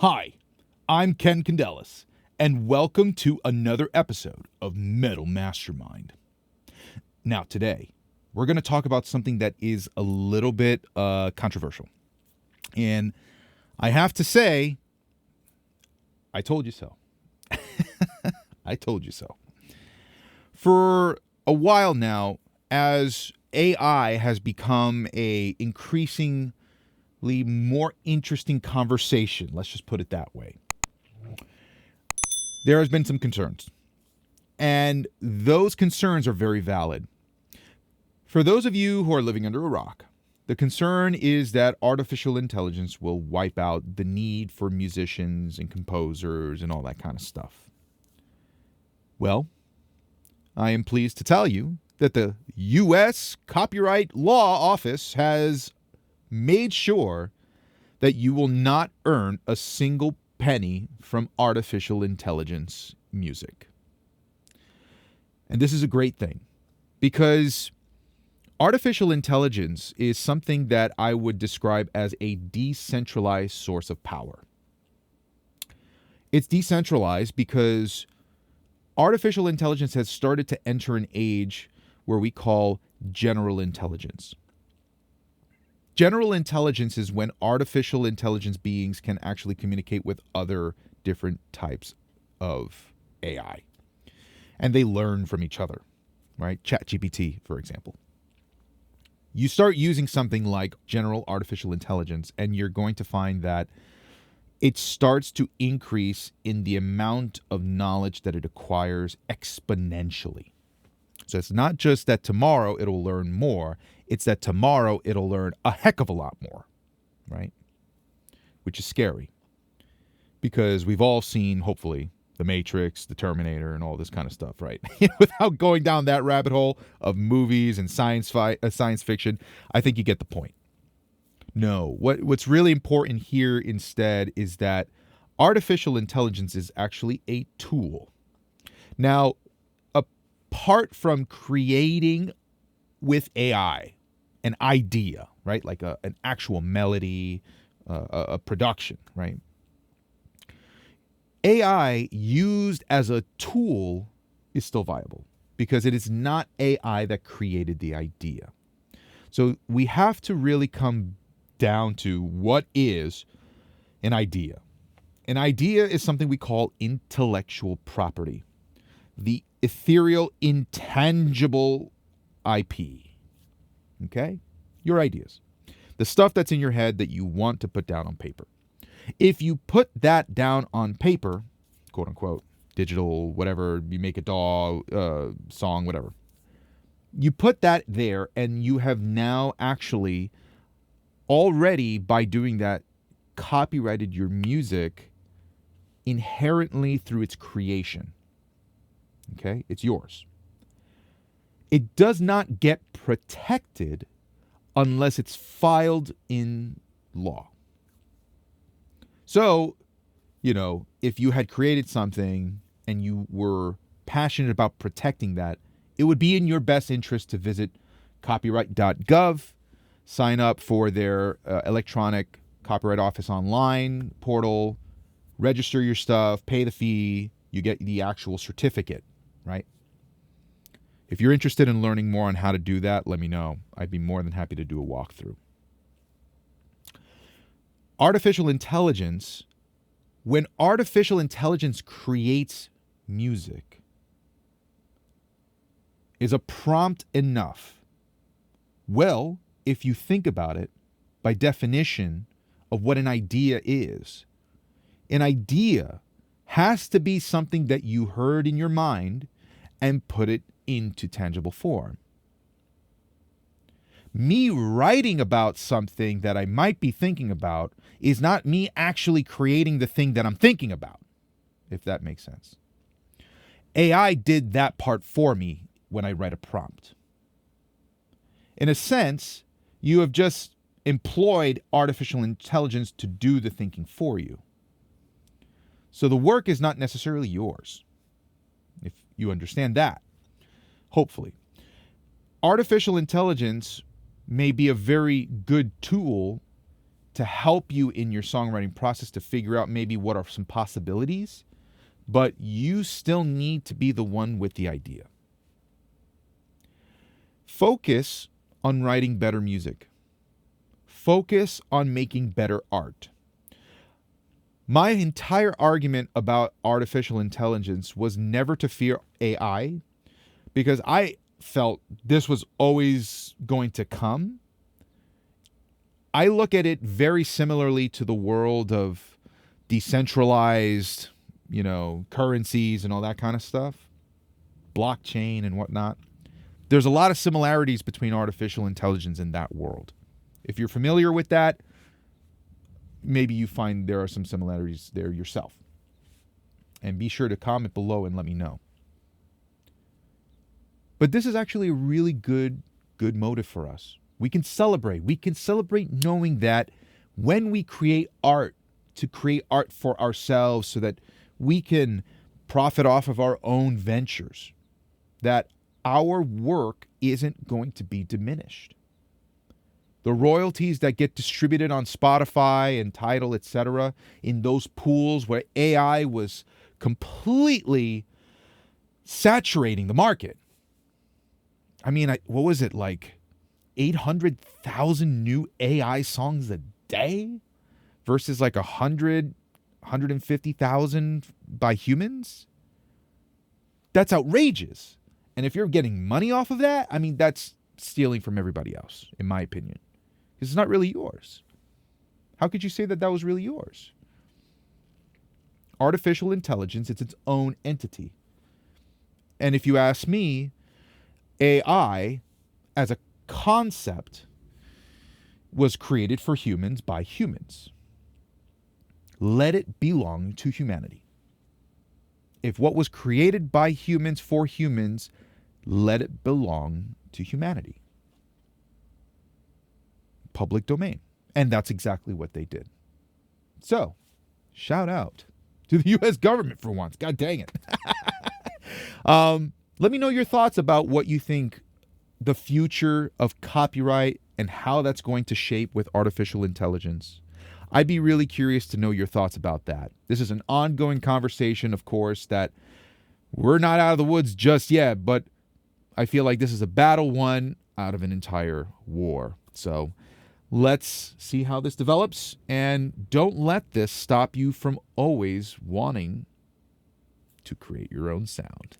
Hi, I'm Ken Candelas, and welcome to another episode of Metal Mastermind. Now, today, we're going to talk about something that is a little bit controversial. And I have to say, I told you so. I told you so. For a while now, as AI has become a increasingly more interesting conversation, let's just put it that way, there has been some concerns. And those concerns are very valid. For those of you who are living under a rock, the concern is that artificial intelligence will wipe out the need for musicians and composers and all that kind of stuff. Well, I am pleased to tell you that the U.S. Copyright Law Office has made sure that you will not earn a single penny from artificial intelligence music. And this is a great thing because artificial intelligence is something that I would describe as a decentralized source of power. It's decentralized because artificial intelligence has started to enter an age where we call general intelligence. General intelligence is when artificial intelligence beings can actually communicate with other different types of AI. And they learn from each other, right? ChatGPT, for example. You start using something like general artificial intelligence, and you're going to find that it starts to increase in the amount of knowledge that it acquires exponentially. So it's not just that tomorrow it'll learn more, it's that tomorrow it'll learn a heck of a lot more, right? Which is scary because we've all seen, hopefully, The Matrix, The Terminator, and all this kind of stuff, right? Without going down that rabbit hole of movies and science fiction, I think you get the point. No, what's really important here instead is that artificial intelligence is actually a tool. Now, apart from creating with AI an idea, right? Like an actual melody, a production, right? AI used as a tool is still viable because it is not AI that created the idea. So we have to really come down to what is an idea. An idea is something we call intellectual property, the ethereal, intangible IP. Okay? Your ideas. The stuff that's in your head that you want to put down on paper. If you put that down on paper, quote unquote, digital, whatever, you make a DAW, song, whatever. You put that there and you have now actually already, by doing that, copyrighted your music inherently through its creation. Okay? It's yours. It does not get protected unless it's filed in law. So, if you had created something and you were passionate about protecting that, it would be in your best interest to visit copyright.gov, sign up for their electronic copyright office online portal, register your stuff, pay the fee, you get the actual certificate, right? If you're interested in learning more on how to do that, let me know. I'd be more than happy to do a walkthrough. Artificial intelligence, when artificial intelligence creates music, is a prompt enough? Well, if you think about it, by definition of what an idea is, an idea has to be something that you heard in your mind and put it into tangible form. Me writing about something that I might be thinking about is not me actually creating the thing that I'm thinking about, if that makes sense. AI did that part for me when I write a prompt. In a sense, you have just employed artificial intelligence to do the thinking for you. So the work is not necessarily yours, if you understand that, hopefully. Artificial intelligence may be a very good tool to help you in your songwriting process to figure out maybe what are some possibilities, but you still need to be the one with the idea. Focus on writing better music. Focus on making better art. My entire argument about artificial intelligence was never to fear AI, because I felt this was always going to come. I look at it very similarly to the world of decentralized, currencies and all that kind of stuff, blockchain and whatnot. There's a lot of similarities between artificial intelligence in that world. If you're familiar with that, maybe you find there are some similarities there yourself. And be sure to comment below and let me know. But this is actually a really good motive for us. We can celebrate. We can celebrate knowing that when we create art, to create art for ourselves so that we can profit off of our own ventures, that our work isn't going to be diminished. The royalties that get distributed on Spotify and Tidal, etc., in those pools where AI was completely saturating the market. I mean, what was it, like 800,000 new AI songs a day versus like 150,000 by humans? That's outrageous. And if you're getting money off of that, I mean, that's stealing from everybody else, in my opinion. Because it's not really yours. How could you say that that was really yours? Artificial intelligence, it's its own entity. And if you ask me, AI as a concept was created for humans by humans. Let it belong to humanity. If what was created by humans for humans, let it belong to humanity. Public domain. And that's exactly what they did. So, shout out to the U.S. government for once. God dang it. Let me know your thoughts about what you think the future of copyright and how that's going to shape with artificial intelligence. I'd be really curious to know your thoughts about that. This is an ongoing conversation, of course, that we're not out of the woods just yet, but I feel like this is a battle won out of an entire war. So let's see how this develops, and don't let this stop you from always wanting to create your own sound.